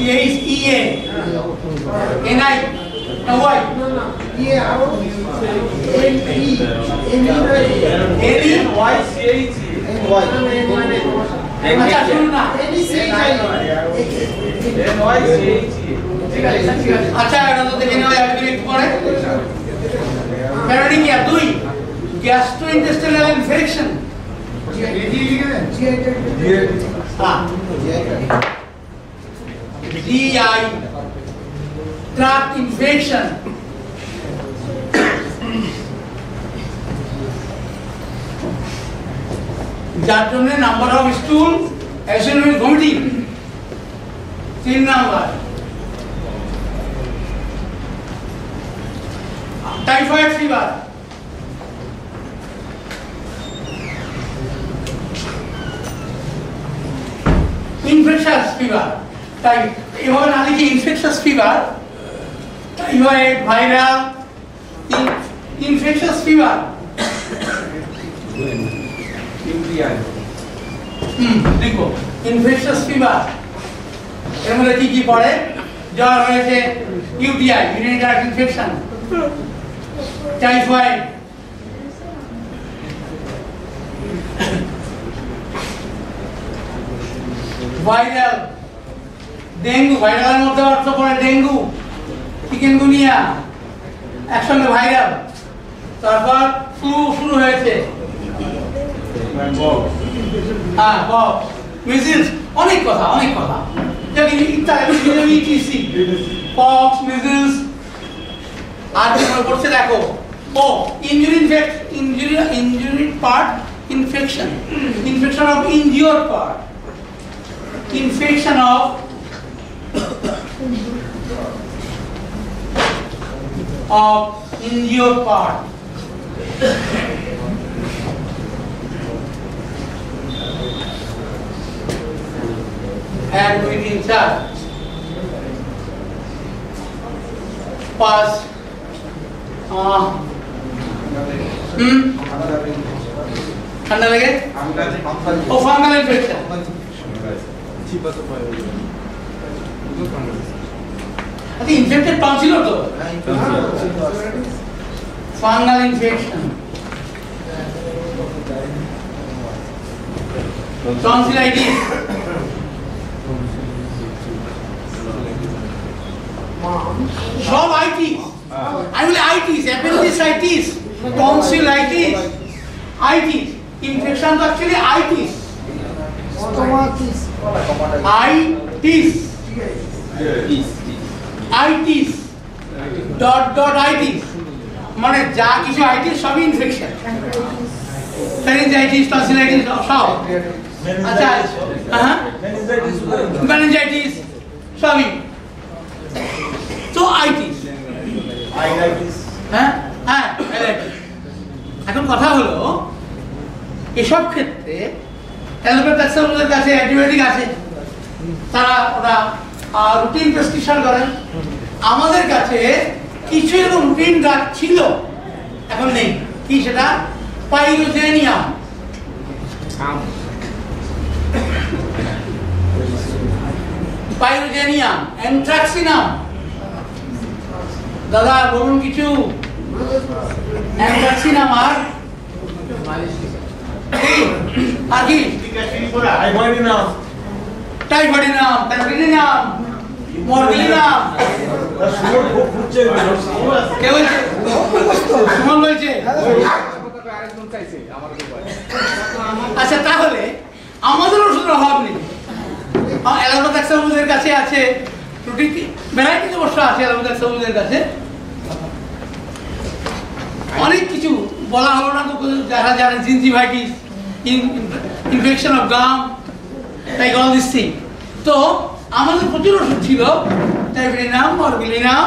CHEA. NI. Now why? अच्छा এটা তো দেখে নেওয়া যাবে একটু পরে প্যারাডিং কি দুই gastrointestinal infection GI tract infection যার জন্য number of stool abdominal vomiting 3 number typhoid fever infectious fever তাই এভাবে না লিখে infectious fever typhoid viral infectious fever দেখো ইনফেকশাস ফিভার এর মধ্যে কি কি পড়ে জ্বর হয়েছে UTI urinary tract infection typhoid viral dengue ভাইরালের মধ্যে অর্থ পড়ে ডেঙ্গু চিকেনগুনিয়া একসঙ্গে ভাইরাল তারপর ফ্লু শুরু হয়েছে হ্যাঁ বক মিজিলস অনেক কথা যেমন ইটিসি পক্স মিজিলস আর কি পড়ছে দেখো ও injury part infection of injured part infection of injured part and within charge pass ঠান্ডা লাগে ও ফাঙ্গাল ইনফেকশন আচ্ছা ইনফেক্টেড টনসিল তো ফাঙ্গাল ইনফেকশন টনসিলাইটিস সব itis I will itis, appendicitis, tonsillitis, itis. Infection actually itis. Stomatis. Itis. Itis. Dot itis. মানে যা কিছু itis সবই infection meningitis tonsillitis সব আচ্ছা হ্যাঁ মেনিনজাইটিস সবই তো আইটিস হ্যাঁ হ্যাঁ এখন কথা হলো এসব ক্ষেত্রে অ্যালোপ্যাথিক কাছে অ্যান্টিবায়োটিক আছে তারা ওরা রুটিন প্রেসক্রিপশন করেন আমাদের কাছে কিছু এরকম রুটিন ড্রাগ ছিল এখন নেই কি সেটা পাইরোজেনিয়াম অ্যান্থ্রাক্সিনাম দাদা বলুন কিছু অ্যান্থ্রাক্সিনাম আর কি টাইফয়েডিনাম প্যারাডিনাম মরগিলিনাম কে বলছে সুমন বলছে আচ্ছা তাহলে আমাদের ওষুধের অভাব নেই অ্যালোপ্যাথিক কাছে আছে ভ্যারাইটিস অবশ্য আছে অ্যালোপ্যাথিক কাছে অনেক কিছু বলা হলো না তো যারা জানে gingivitis infection of gum like all this thing তো আমাদের প্রচুর ওষুধ ছিল টাইফয়েডিনাম মরগিলিনাম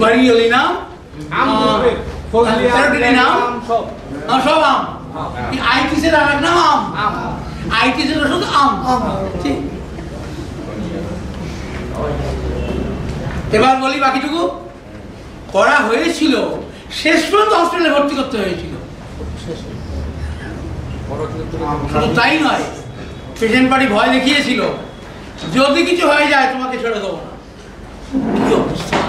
ভারিওলিনাম প্যারাডিনাম সব আম আইটিসের আরেক নাম আম আইটিসের ওষুধ আম ঠিক এবার বলি বাকিটুকু করা হয়েছিল শেষ পর্যন্ত হসপিটালে ভর্তি করতে হয়েছিল শুধু তাই নয় পেশেন্ট পার্টি ভয় দেখিয়েছিল যদি কিছু হয়ে যায় তোমাকে ছেড়ে দেবো না। কি অবস্থা!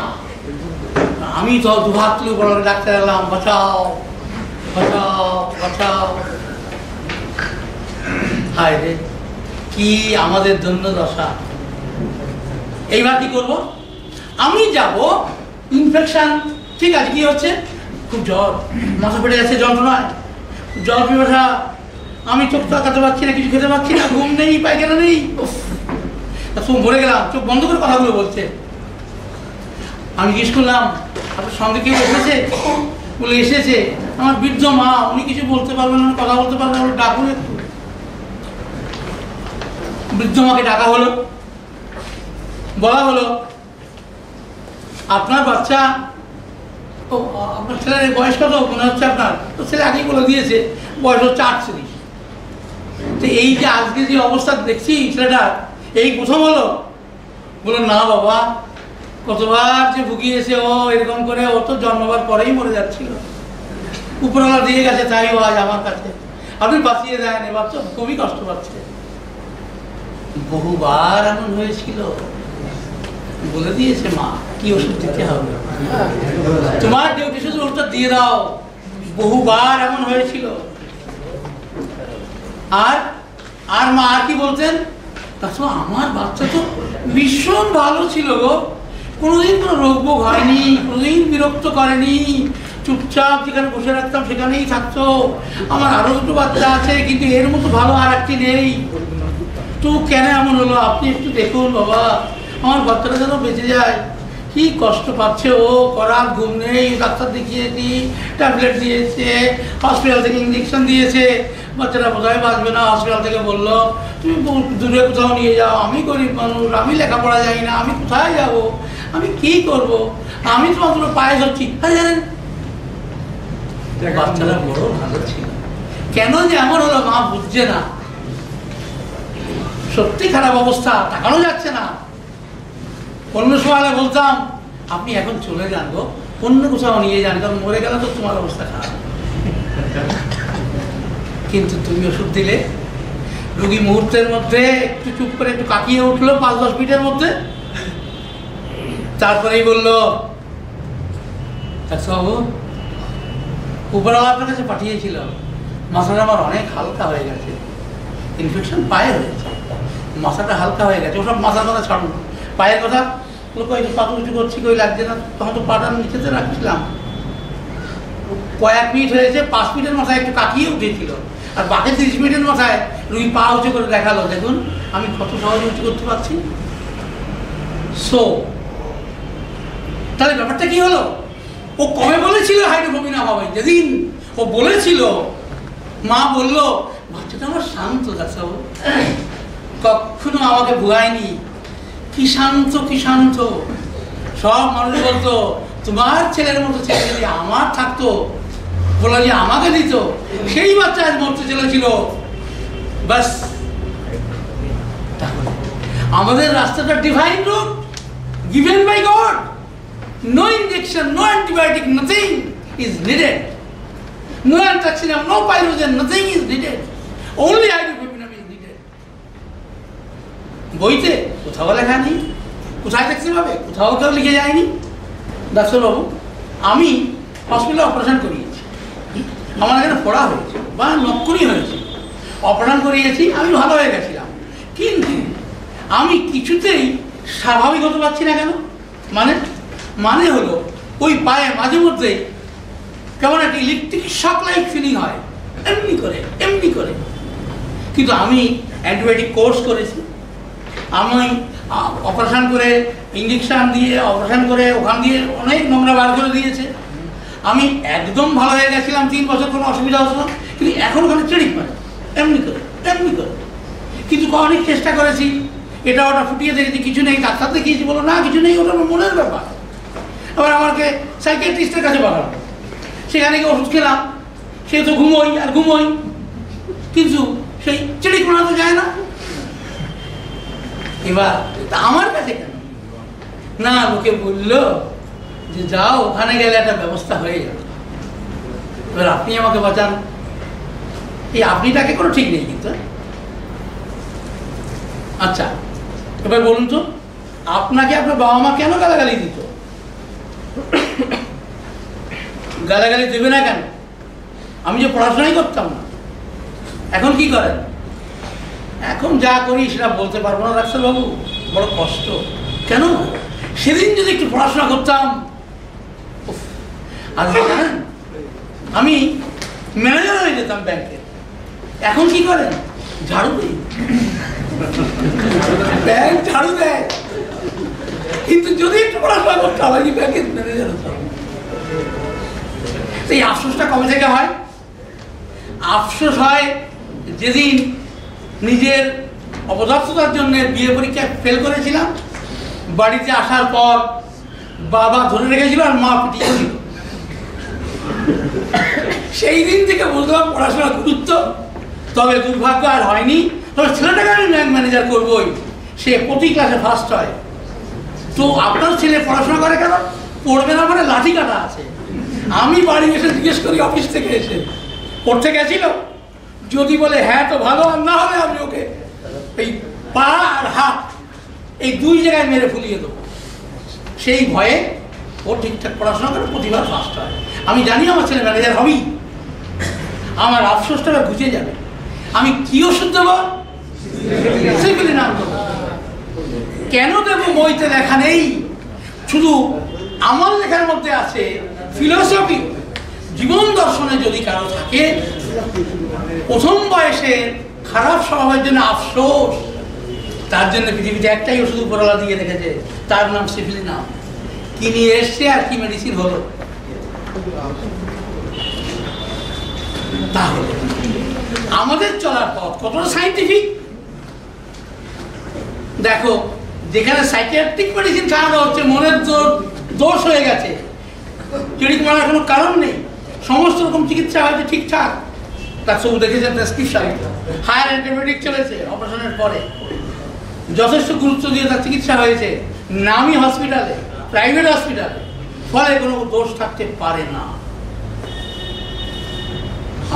আমি তো দুহাত তুলে বড় ডাক্তার এলাম, বাঁচাও বাঁচাও বাঁচাও। হায় রে, কি আমাদের জন্য দশা! এইবার কি করবো? আমি যাব, ইনফেকশন, ঠিক আছে, কি হচ্ছে? খুব জ্বর, মাথা ফেটে যাচ্ছে যন্ত্রণায়, জল পিপাসা, আমি চোখ তাকাতে পারছি না, কিছু খেতে পারছি না, ঘুম নেই, পায়খানা নেই, মরে গেলাম। চোখ বন্ধ করে কথাগুলো বলছে। আমি জিজ্ঞেস করলাম, আপনার সঙ্গে কেউ এসেছে? বলে এসেছে আমার বৃদ্ধ মা, উনি কিছু বলতে পারবেন না, কথা বলতে পারবেন না, ডাকুন একটু। বৃদ্ধ মাকে ডাকা হলো, বলা হলো, আপনার বাচ্চা, ও আপনার ছেলের বয়স কত মনে হচ্ছে? আপনার তো ছেলে আগেই বলে দিয়েছে বয়স হচ্ছে 38। তো এই যে আজকে যে অবস্থা দেখছি ছেলেটার, এই প্রথম হলো? বলো না বাবা, কতবার যে ভুগিয়েছে ও এরকম করে, ও তো জন্মবার পরেই মরে যাচ্ছিল, উপরওয়ালা দিয়ে গেছে, তাই ও আজ আমার কাছে। আপনি বাঁচিয়ে দেন, এবার তো খুবই কষ্ট পাচ্ছে। বহুবার এমন হয়েছিল, বলে দিয়েছে মা কি ওষুধ দিতে হবে, তোমার ডিউটি শুধু ওটা দিয়ে দাও। বহুবার এমন হয়েছিল। আর আর মা আর কি বলতেন? তাছাড়া আমার বাচ্চা তো ভীষণ ভালো ছিল গো, কোনোদিন কোনো রোগ বোগ হয়নি, কোনোদিন বিরক্ত করেনি, চুপচাপ যেখানে বসে রাখতাম সেখানেই থাকতো। আমার আরো দুটো বাচ্চা আছে, কিন্তু এর মতো ভালো আর একটি নেই। তো কেন এমন হলো? আপনি একটু দেখুন বাবা, আমার বাচ্চাটা যেন বেঁচে যায়। কি কষ্ট পাচ্ছে ও, করার ঘুম নেই, ডাক্তার দেখিয়েছি, ট্যাবলেট দিয়েছে, হসপিটাল থেকে ইঞ্জেকশন দিয়েছে, বাচ্চাটা বোধহয় বাঁচবে না। হসপিটাল থেকে বললো তুমি দূরে কোথাও নিয়ে যাও, আমি গরিব মানুষ, আমি লেখাপড়া যাই না, আমি কোথায় যাব, আমি কি করব, আমি তো মাত্র পায়ে ধরছি। হ্যাঁ জানেন, বাচ্চাটা বড় ভালো ছিল, কেন যে এমন হলো মা বুঝছে না। সত্যি খারাপ অবস্থা, তাকানো যাচ্ছে না। অন্য সময় বলতাম আপনি এখন চলে যান গো, অন্য কোথাও নিয়ে যান, কারণ মরে গেলে তো তোমার অবস্থা খারাপ। কিন্তু তুমি ওষুধ দিলে, রোগী মুহূর্তের মধ্যে একটু চুপ করে একটু কাকিয়ে উঠলো 5-10 মিনিটের মধ্যে। তারপরেই বললো, ডাক্তারবাবু, উপরওয়ালা আপনার কাছে পাঠিয়েছিল, মাথাটা আমার অনেক হালকা হয়ে গেছে, ইনফেকশন পায়ে হয়েছে, মাথাটা হালকা হয়ে গেছে। ওসব মাথার কথা ছাড়ুন, পায়ের কথা। লোক পাতু কিছু করছি, কই লাগছে না, তখন তো পাটা নিচেতে রাখছিলাম। কয়েক মিনিট হয়েছে, 5 মিনিটের মাথায় একটু কাকিয়ে উঠেছিল, আর বাকি 30 মিনিটের মাথায় রুগী পা উঁচু করে দেখালো, দেখুন আমি কত সহজে উঁচু করতে পারছি। সো তাহলে ব্যাপারটা কি হলো? ও কবে বলেছিল হাইড্রোফোবিন হবে? যেদিন ও বলেছিল, মা বললো বাচ্চাটা আমার শান্ত, ডাক্তারবাবু কখনো আমাকে ভুয়ায়নি, কি শান্ত কি শান্ত। সব মানুষ বলতো তোমার ছেলের মতো ছেলে যদি আমার থাকতো, বলে যে আমাকে দিত, সেই বাচ্চা আজ মরতে চলেছিল। বাস, আমাদের রাস্তাটা divine route, given by God. No injection, no antibiotic, nothing is needed. No anthracinum, no pyrogen, nothing is needed. only ibuprofen is needed. বইতে কোথাও লেখা নেই, কোথায় দেখতে পাবে? কোথাও কেউ লিখে যায়নি। ডাক্তারবাবু, আমি হসপিটালে অপারেশন করিয়েছি, আমার এখানে পড়া হয়েছে বা নক্ষুরি হয়েছে, অপারেশন করিয়েছি, আমি ভালো হয়ে গেছিলাম, কিন্তু আমি কিছুতেই স্বাভাবিক হতে পারছি না। কেন? মানে হলো ওই পায়ে মাঝে মধ্যে কেমন একটা ইলেকট্রিক শক লাইক ফিলিং হয়, এমনি করে। কিন্তু আমি অ্যান্টিবায়োটিক কোর্স করেছি, আমি অপারেশন করে, ইঞ্জেকশন দিয়ে অপারেশন করে, ওখান দিয়ে অনেক নোংরা বার করে দিয়েছে, আমি একদম ভালো হয়ে গেছিলাম, 3 বছর কোনো অসুবিধা হতো না। কিন্তু এখন ওখানে চেড়িক মারে, এমনি করে। কিন্তু অনেক চেষ্টা করেছি, এটা ওটা ফুটিয়ে দেখেছি, কিছু নেই। ডাক্তার দেখিয়েছি, বলো না কিছু নেই, ওটা আমার মনের ব্যাপার। আবার আমাকে সাইকিয়াট্রিস্টের কাছে পাঠালো, সেখানে গিয়ে ওষুধ খেলাম, সে তো ঘুমোই, কিন্তু সেই চেড়িক মারাতে যায় না। এবার আমার কাছে কেন না? লোকে বললো যে যাও, ওখানে গেলে একটা ব্যবস্থা হয়ে যাবে। এবার আপনি আমাকে বাঁচান। এই আপনিটাকে কোনো ঠিক নেই কিন্তু। আচ্ছা, এবার বলুন তো, আপনাকে আপনার বাবা মা কেন গালাগালি দিত? গালাগালি দেবে না কেন? আমি যে পড়াশোনাই করতাম না। এখন কি করেন? এখন যা করি সেটা বলতে পারবো না ডাক্তারবাবু, বড় কষ্ট। কেন? সেদিন যদি একটু পড়াশোনা করতাম। আর জানেন, আমি ম্যানেজার হয়ে যেতাম ব্যাংকে। এখন কি করেন? ঝাড়ু দিই, ব্যাংক ঝাড়ু দেয়। কিন্তু যদি একটু পড়াশোনা করতাম, আমি ব্যাংকের ম্যানেজার হতাম। এই আফসোসটা কবে থেকে হয়? আফসোস হয় যেদিন নিজের অপদার্থতার জন্য বিয়ে পরীক্ষায় ফেল করেছিলাম, বাড়িতে আসার পর বাবা ধরে রেখেছিল আর মা পিটিয়েছিল। সেই দিন থেকে বুঝলাম পড়াশোনার গুরুত্ব। তবে দুর্ভাগ্য আর হয়নি। তবে ছেলেটাকে আমি ব্যাংক ম্যানেজার করবোই, সে প্রতি ক্লাসে ফার্স্ট হয়। তো আপনার ছেলে পড়াশোনা করে কেন? পড়বে না মানে লাঠি কাটা আছে। আমি বাড়ি এসে জিজ্ঞেস করি অফিস থেকে এসে, পড়তে গেছিল? যদি বলে হ্যাঁ তো ভালো, আর না হলে আমি ওকে এই পা আর হাত এই দুই জায়গায় মেরে ফুলিয়ে দেবো। সেই ভয়ে ও ঠিকঠাক পড়াশোনা করে প্রতিবার ফার্স্ট হয়। আমি জানি আমার ছেলে ম্যানেজার হবেই। আমার আফসোসটা বুঝে যাবে। আমি কি ওষুধ দেবো? সিভিলি নাম দেবো। কেন দেবো? বইতে লেখা নেই, শুধু আমার লেখার মধ্যে আছে ফিলোসফি। জীবন দর্শনে যদি কারো থাকে, প্রথম বয়সে খারাপ স্বভাবের জন্য আফসোস, তার জন্য পৃথিবীতে একটাই ওষুধ উপরওয়ালা দিয়ে রেখেছে, তার নাম সিভিলি নাম। কি নিয়ে এসছে আর কি মেডিসিন হলো? তাহলে আমাদের চলার পথ কতটা সাইন্টিফিক দেখো। যেখানে সাইকিয়াট্রিক মেডিসিন খাওয়ানো হচ্ছে, মনের দোষ হয়ে গেছে, চিড়িক মারার কোনো কারণ নেই, সমস্ত রকম চিকিৎসা হয়েছে ঠিকঠাক, তার সব দেখেছেন প্রেসক্রিপশন, হায়ার অ্যান্টিবায়োটিক চলেছে অপারেশনের পরে, যথেষ্ট গুরুত্ব দিয়ে তার চিকিৎসা হয়েছে নামি হসপিটালে, প্রাইভেট হসপিটালে, ফলে কোনো দোষ থাকতে পারে না।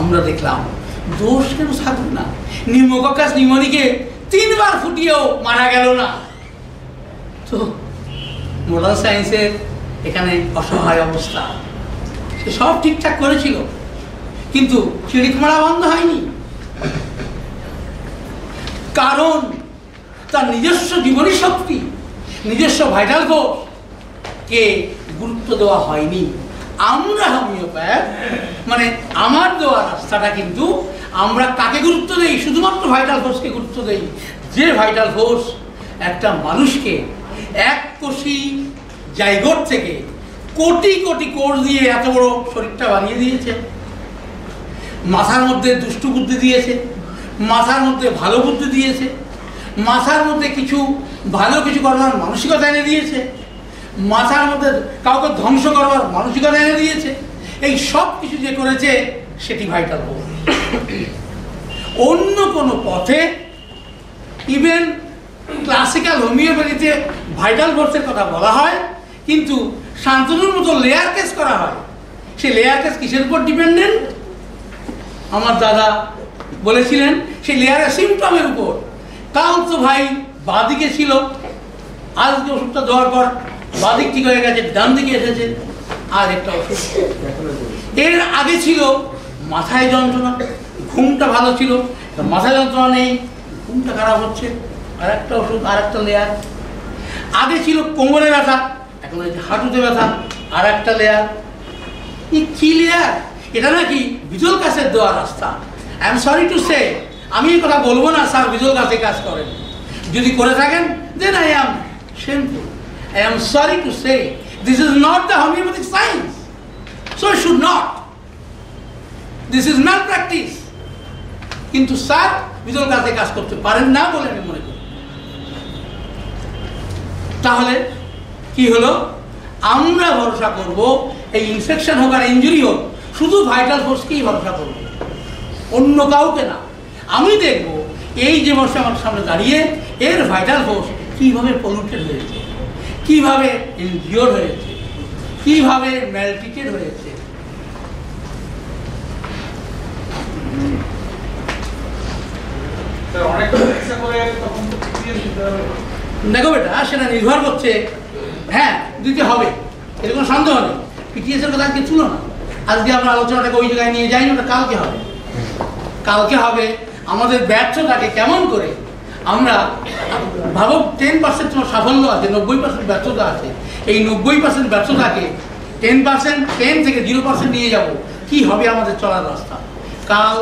আমরা দেখলাম দোষ কেন থাকবে না? নিউমোকক্কাস নিউমোনিকে 3 বার ফুটিয়েও মারা গেল না। তো মডার্ন সায়েন্সের এখানে অসহায় অবস্থা। সে সব ঠিকঠাক করেছিল, কিন্তু চিড়িক মারা বন্ধ হয়নি, কারণ তার নিজস্ব জীবনী শক্তি, নিজস্ব ভাইটাল ফোর্স কে গুরুত্ব দেওয়া হয়নি। আমরা হোমিওপ্যাথ মানে আমার দেওয়া রাস্তাটা কিন্তু আমরা কাকে গুরুত্ব দেই? শুধুমাত্র ভাইটাল ফোর্সকে গুরুত্ব দেই। যে ভাইটাল ফোর্স একটা মানুষকে এক কোষী জাইগোট থেকে কোটি কোটি কোষ দিয়ে এত বড় শরীরটা বানিয়ে দিয়েছে, মাথার মধ্যে দুষ্টু বুদ্ধি দিয়েছে, মাথার মধ্যে ভালো বুদ্ধি দিয়েছে, মাথার মধ্যে কিছু ভালো কিছু করবার মানসিকতা এনে দিয়েছে, মাথার মধ্যে কাউকে ধ্বংস করবার মানসিকতা এনে দিয়েছে। এই সব কিছু যে করেছে সেটি ভাইটাল ফোর্স। অন্য কোনো পথে, ইভেন ক্লাসিক্যাল হোমিওপ্যাথিতে ভাইটাল ফোর্সের কথা বলা হয়, কিন্তু শান্তনুর মতো লেয়ার কেস করা হয়। সেই লেয়ার কেস কিসের উপর ডিপেন্ডেন্ট? আমার দাদা বলেছিলেন সেই লেয়ারের সিমটমের উপর। কাল তো ভাই বাঁদিকে ছিল, আজকে ওষুধটা দেওয়ার পর বাঁদিক ঠিক হয়ে গেছে, ডান দিকে এসেছে আর একটা ওষুধ। এর আগে ছিল মাথায় যন্ত্রণা, ঘুমটা ভালো ছিল, মাথায় যন্ত্রণা নেই, ঘুমটা খারাপ হচ্ছে, আর একটা ওষুধ, আর একটা লেয়ার। আগে ছিল কোমরে ব্যথা, এখন হাঁটুতে ব্যথা, আর একটা লেয়ার। এই কি লেয়ার? এটা নাকি বিজল গাছের দেওয়া রাস্তা। I am sorry to say, আমি এই কথা বলবো না স্যার বিজল গাছে কাজ করেন। যদি করে থাকেন then I am shameful. I am sorry to say this is not the homeopathic science, so it should not. This is malpractice. কিন্তু স্যার বিজল গাছে কাজ করতে পারেন না বলে আমি মনে করি। তাহলে কি হলো? আমরা ভরসা করব এই ইনফেকশন হোক আর ইনজুরি হোক, শুধু ভাইটাল ফোর্সকেই ভরসা করব, অন্য কাউকে না। আমি দেখব এই যে বর্ষে আমার সামনে দাঁড়িয়ে এর ভাইটাল ফোর্স কিভাবে পলিউটেড হয়েছে, কিভাবে ইনজিওর হয়েছে, কিভাবে ম্যালট্রিটেড হয়েছে। দেখো বেটা, সেটা নির্ভর করছে, হ্যাঁ দিতে হবে, এর কোনো সন্দেহ নেই। পিটিএস এর কথা আজকে ছিল না, আজকে আমরা আলোচনাটাকে ওই জায়গায় নিয়ে যাই না, ওটা কালকে হবে। কালকে হবে আমাদের ব্যর্থতাকে কেমন করে আমরা, ভাবো 10% তোমার সাফল্য আছে, 90% ব্যর্থতা আছে, এই 90% ব্যর্থতাকে 10 থেকে 0% নিয়ে যাব, কি হবে আমাদের চলার রাস্তা। কাল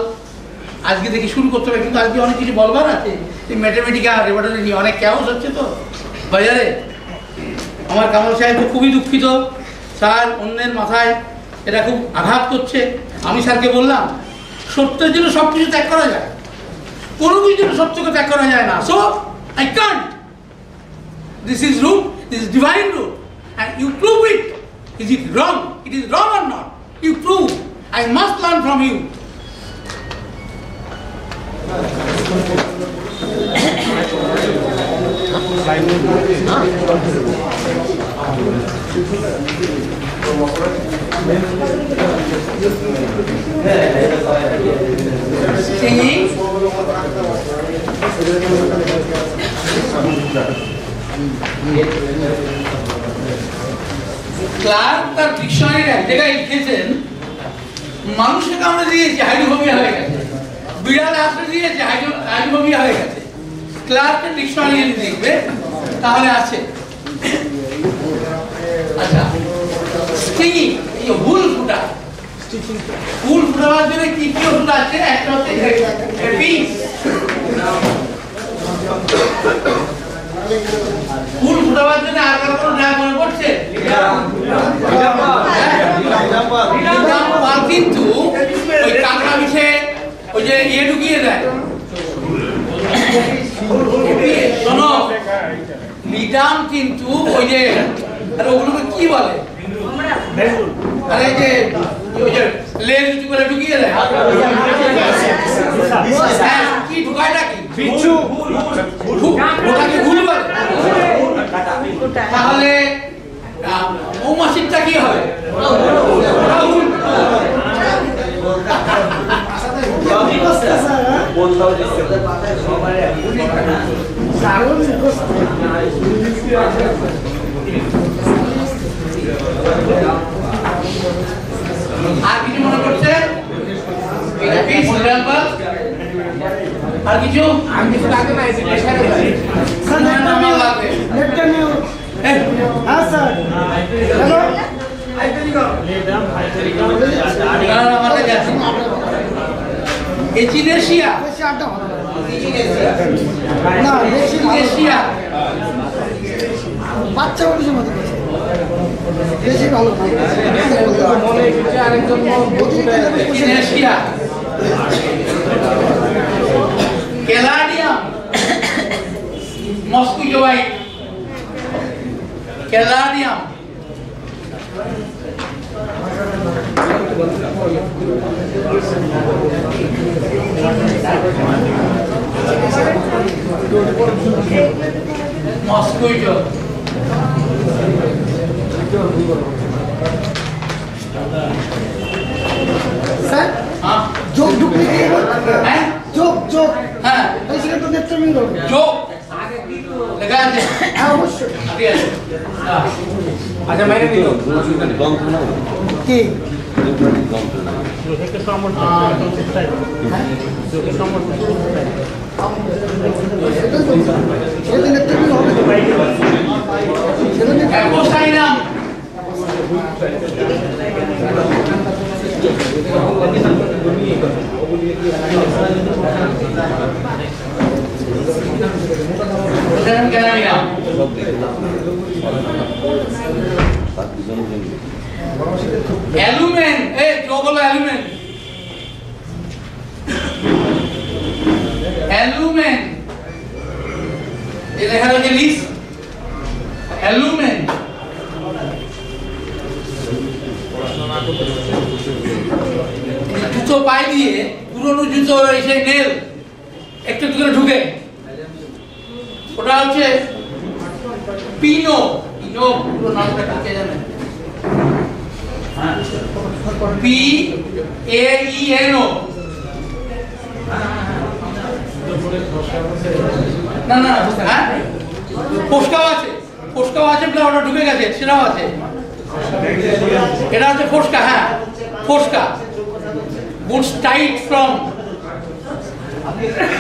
আজকে থেকে শুরু করতে হবে, কিন্তু আজকে অনেক কিছু বলবার আছে। এই ম্যাথামেটিক্যাল রেপার্টরি নিয়ে অনেক ক্যাওস হচ্ছে তো বাজারে। আমার কামাল সাহেব তো খুবই দুঃখিত, স্যার অন্যের মাথায় এটা খুব আঘাত করছে। আমি স্যারকে বললাম সত্যের জন্য সব কিছু ত্যাগ করা যায়, কোনো কিছুর জন্য সত্যকে ত্যাগ করা যায় না। So I can't, this is root, this is divine root, and you prove it. Is it wrong? It is wrong or not? You prove. I must learn from you. Singing. Clarke তার dictionary এক জায়গায় লিখেছেন, মানুষকে কামড়ে দিয়েছে hydrophobia হয়ে গেছে, বিড়াল আসতে দিয়েছে হাইড্রোফোবিয়া হয়ে গেছে। ক্লার্কের ডিকশনারি যদি দেখবে তাহলে আছে। আচ্ছা, স্টিংই, এই হুল ফুটা, হুল ফুটাবার জন্য কি কি ওষুধ আছে? একটা হচ্ছে হ্যাপি, হুল ফুটাবার জন্য আর কারো কোনো ড্রাগ মনে পড়ছে? কিন্তু ওই কাঁকড়া বিষে ওই যে ইয়ে ঢুকিয়ে দেয়। শোনো, লিডাম কিন্তু ওই যে, আরে ওগুলোকে কি বলে, আরে যে ওই যে লেজ উঁচু করে ঢুকিয়ে দেয়, হ্যাঁ কি ঢুকায়টা কি? বিচ্ছু, ওটাকে ভুল বলে। তাহলে মৌমাছিটা কি হবে? আর কিছু মনে করছে? আর কিছু? আমি কিছু লাগে না, এচিনেশিয়া, বাচ্চা মানুষের মতো বেশি ভালো echinacea, caladium, mosquito bite, caladium, mosquito, sir হ্যাঁ যোগ ঢুকলে হ্যাঁ যোগ যোগ, হ্যাঁ এই সেটা তো নেত্রমিন্দ যোগ লেখা আছে, হ্যাঁ অবশ্যই। ঠিক আছে। আচ্ছা মাইনে দিল কি সেটা নেত্রমিন্দ হবে, সেটা অ্যাপোসাইনাম, ক্যালাডিয়াম, অ্যালুমেন, এই যোগ হলো অ্যালুমেন, অ্যালুমেন, এই লেখা রয়েছে লিস, অ্যালুমেন, জুতো পায়ে দিয়ে পুরনো জুতো এসে নেল একটু করে ঢুকে, ওটা হচ্ছে পিনো, পিনো পুরো নামটা কাকে জানে? P A E N O, না না হ্যাঁ ফোসকাও আছে, ফোসকাও আছে, প্লাস ওটা ঢুকে গেছে সেটাও আছে। এটা হচ্ছে ফোসকা, হ্যাঁ ফোসকা। Goods tight from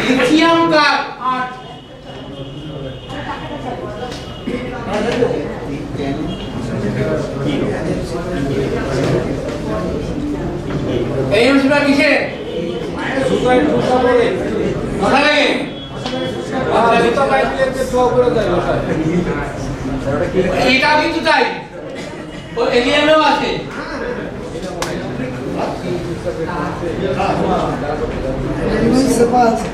lithium carb. এই অংশটা কিসে মশা লাগে? এটাও কিন্তু তাই, ও এলিয়ামেও আছে। সেবা আছে।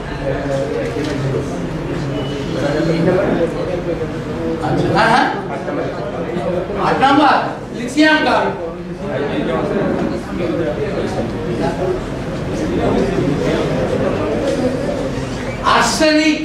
হ্যাঁ হ্যাঁ 8 নাম্বার লিথিয়াম কার্ব। আর্সেনিক,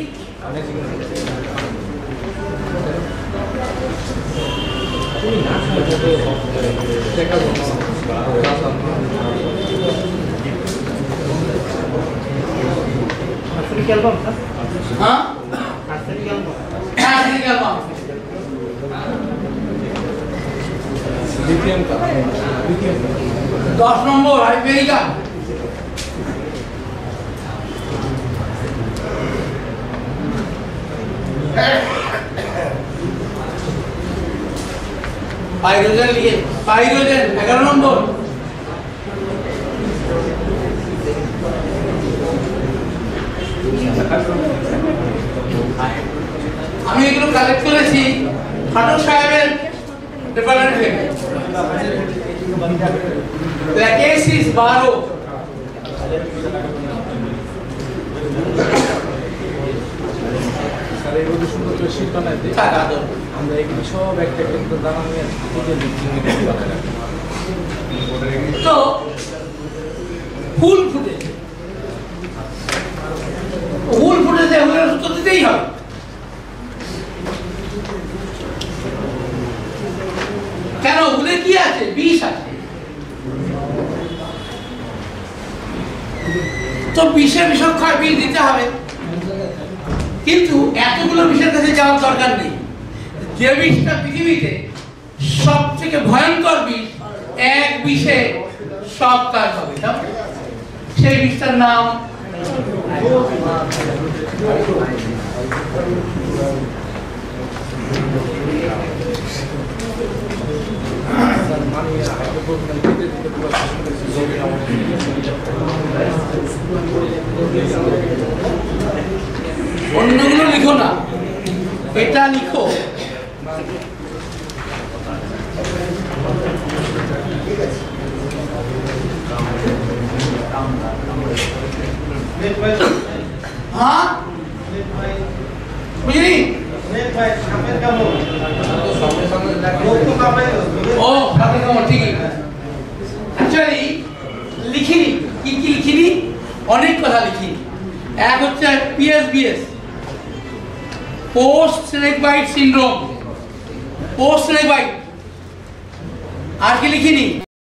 হ্যাঁ আর্সেনিক অ্যালবাম। 10 নম্বর হাইপেরিকা। পাইরোজেন লিখে, পাইরোজেন 11 নম্বর। আমি এগুলো কালেক্ট করেছি ফাটক সাহেবের রেফারেন্স থেকে। ল্যাকেসিস 12। আমরা এগুলো সব একটা কিন্তু দানা নিয়ে তো ফুল ফুটেছে, ফুল ফুটেছে, ওগুলো তো দিতেই হবে। কেন ফুলে কি আছে? বিষ আছে। তো বিষের বিষক্ষয় বিষ দিতে হবে, কিন্তু এতগুলো বিষের কাছে যাওয়ার দরকার নেই। যে বিষটা পৃথিবীতে সব থেকে ভয়ঙ্কর বিষ, এক বিষে সব কাজ হবে, সেই বিষটার নাম অন্যগুলো লিখো না, এটা লিখো। হ্যাঁ বুঝলি? ও সাপের কামড়, ঠিকই। অ্যাকচুয়ালি লিখিনি, কি কি লিখিনি? অনেক কথা লিখিনি। এক হচ্ছে PSBS, post snake bite syndrome, post snake bite. আর কি লিখিনি?